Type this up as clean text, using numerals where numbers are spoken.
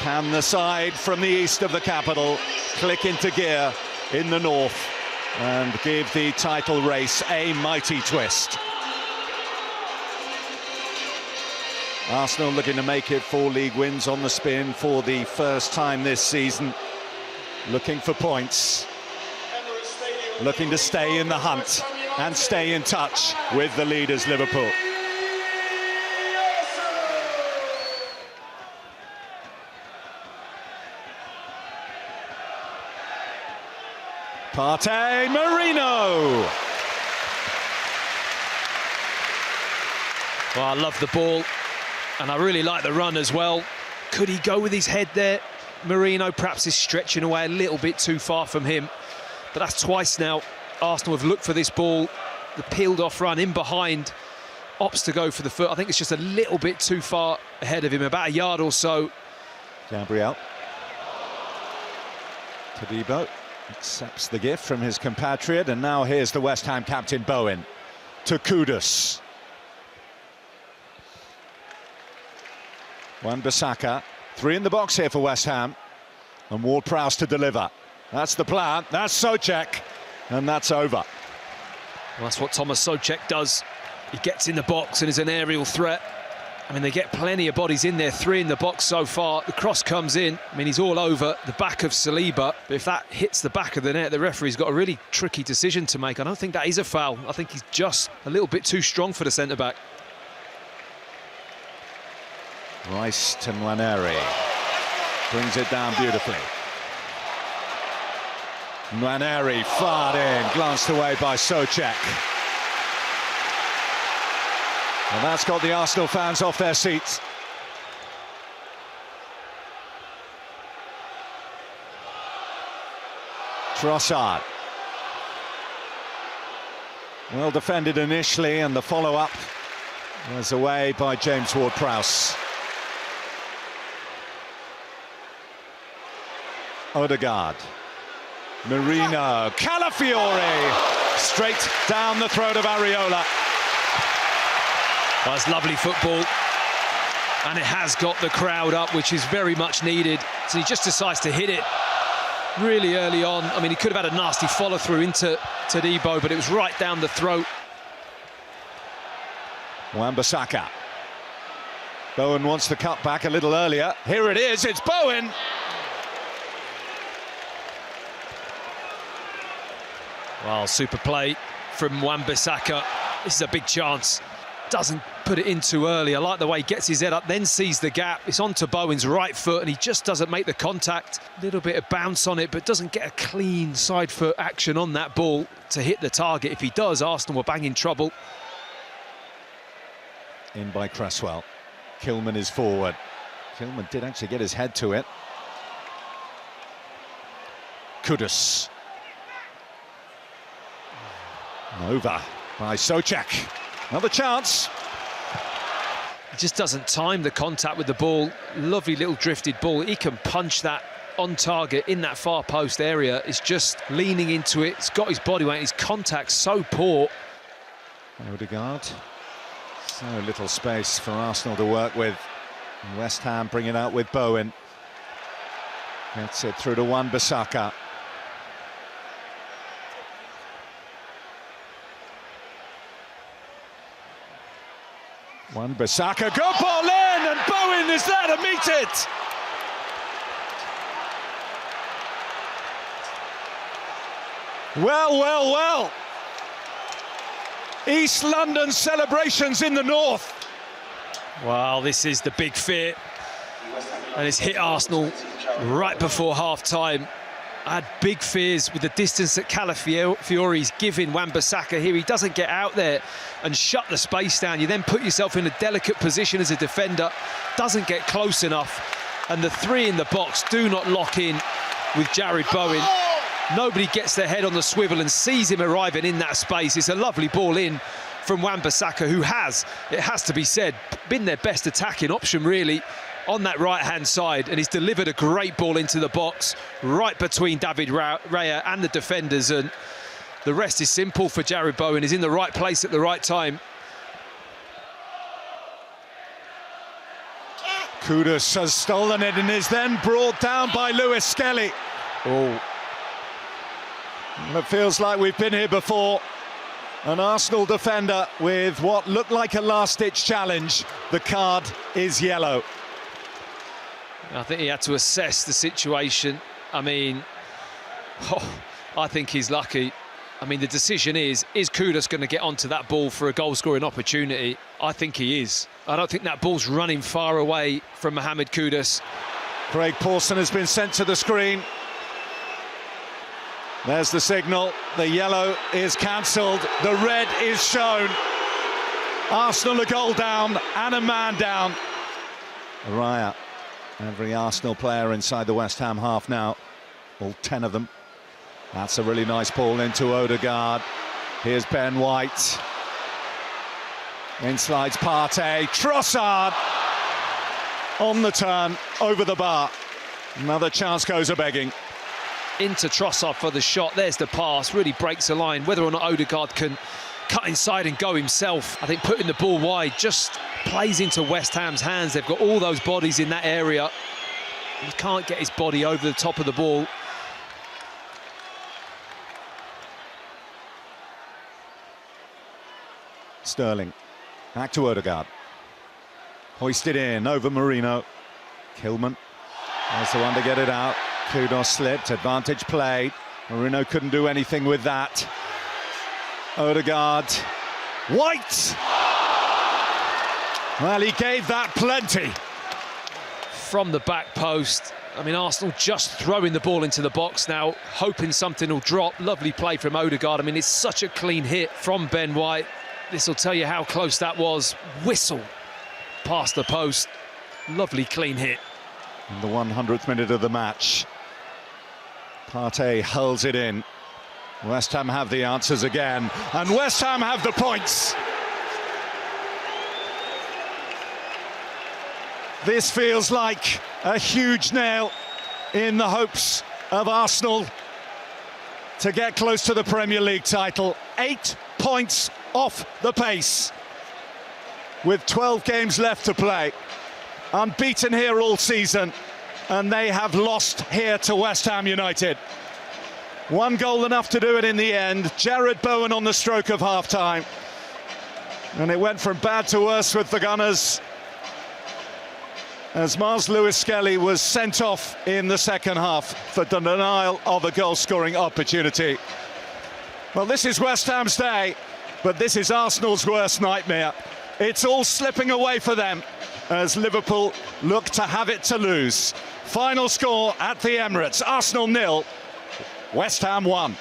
Can the side from the east of the capital click into gear in the north and give the title race a mighty twist? Arsenal looking to make it 4 league wins on the spin for the first time this season. Looking for points. Looking to stay in the hunt and stay in touch with the leaders, Liverpool. Partey, Marino! Well, I love the ball, and I really like the run as well. Could he go with his head there? Marino perhaps is stretching away a little bit too far from him. But that's twice now Arsenal have looked for this ball. The peeled-off run in behind, opts to go for the foot. I think it's just a little bit too far ahead of him, about a yard or so. Gabriel. Todibo accepts the gift from his compatriot, and now here's the West Ham captain, Bowen, to Kudus. Wan-Bissaka, 3 in the box here for West Ham, and Ward-Prowse to deliver. That's the plan, that's Souček, and that's over. Well, that's what Thomas Souček does. He gets in the box and is an aerial threat. I mean, they get plenty of bodies in there, 3 in the box so far. The cross comes in. I mean, he's all over the back of Saliba. But if that hits the back of the net, the referee's got a really tricky decision to make. I don't think that is a foul. I think he's just a little bit too strong for the centre-back. Rice to Nwaneri. Brings it down beautifully. Nwaneri fired in, glanced away by Souček. Well, that's got the Arsenal fans off their seats. Trossard. Well defended initially, and the follow-up was away by James Ward-Prowse. Odegaard. Marino. Calafiore. Straight down the throat of Areola. Well, that's lovely football, and it has got the crowd up, which is very much needed. So he just decides to hit it really early on. I mean, he could have had a nasty follow-through into Todibo, but it was right down the throat. Wan-Bissaka. Bowen wants the cut back a little earlier. Here it is, it's Bowen! Well, super play from Wan-Bissaka. This is a big chance. Doesn't put it in too early. I like the way he gets his head up, then sees the gap. It's onto Bowen's right foot, and he just doesn't make the contact. A little bit of bounce on it, but doesn't get a clean side foot action on that ball to hit the target. If he does, Arsenal will bang in trouble. In by Cresswell. Kilman is forward. Kilman did actually get his head to it. Kudus. Over by Souček. Another chance. He just doesn't time the contact with the ball. Lovely little drifted ball. He can punch that on target in that far post area. It's just leaning into it. It's got his body weight. His contact's so poor. Odegaard. So little space for Arsenal to work with. And West Ham bring it out with Bowen. Gets it through to Wan-Bissaka. Wan-Bissaka, go ball in, and Bowen is there to meet it! Well, well, well. East London celebrations in the north. Well, this is the big fear, and it's hit Arsenal right before half-time. I had big fears with the distance that Calafiore's giving Wan-Bissaka here. He doesn't get out there and shut the space down. You then put yourself in a delicate position as a defender, doesn't get close enough, and the 3 in the box do not lock in with Jared Bowen. Nobody gets their head on the swivel and sees him arriving in that space. It's a lovely ball in from Wan-Bissaka, who has, it has to be said, been their best attacking option, really, on that right-hand side, and he's delivered a great ball into the box, right between David Raya and the defenders, and the rest is simple for Jared Bowen. He's in the right place at the right time. Kudus has stolen it and is then brought down by Lewis Skelly. Oh, It feels like we've been here before. An Arsenal defender with what looked like a last-ditch challenge. The card is yellow. I think he had to assess the situation. I mean, I think he's lucky. I mean, the decision is Kudus going to get onto that ball for a goal-scoring opportunity? I think he is. I don't think that ball's running far away from Mohamed Kudus. Craig Pawson has been sent to the screen. There's the signal. The yellow is cancelled. The red is shown. Arsenal a goal down and a man down. Raya, every Arsenal player inside the West Ham half now. All 10 of them. That's a really nice ball into Odegaard. Here's Ben White. In slides Partey. Trossard on the turn, over the bar. Another chance goes a-begging. Into Trossard for the shot. There's the pass, really breaks the line. Whether or not Odegaard can cut inside and go himself, I think putting the ball wide just plays into West Ham's hands. They've got all those bodies in that area. He can't get his body over the top of the ball. Sterling, back to Odegaard. Hoisted in over Marino. Kilman has the one to get it out. Kudus slipped, advantage played. Marino couldn't do anything with that. Odegaard. White! Well, he gave that plenty. From the back post. I mean, Arsenal just throwing the ball into the box now, hoping something will drop. Lovely play from Odegaard. I mean, it's such a clean hit from Ben White. This will tell you how close that was. Whistle past the post. Lovely clean hit. In the 100th minute of the match. Partey hurls it in. West Ham have the answers again. And West Ham have the points. This feels like a huge nail in the hopes of Arsenal to get close to the Premier League title. 8 points off the pace with 12 games left to play. Unbeaten here all season, and they have lost here to West Ham United. 1 goal enough to do it in the end. Jared Bowen on the stroke of half-time. And it went from bad to worse with the Gunners, as Miles Lewis-Skelly was sent off in the second half for the denial of a goal-scoring opportunity. Well, this is West Ham's day, but this is Arsenal's worst nightmare. It's all slipping away for them as Liverpool look to have it to lose. Final score at the Emirates, Arsenal 0, West Ham 1.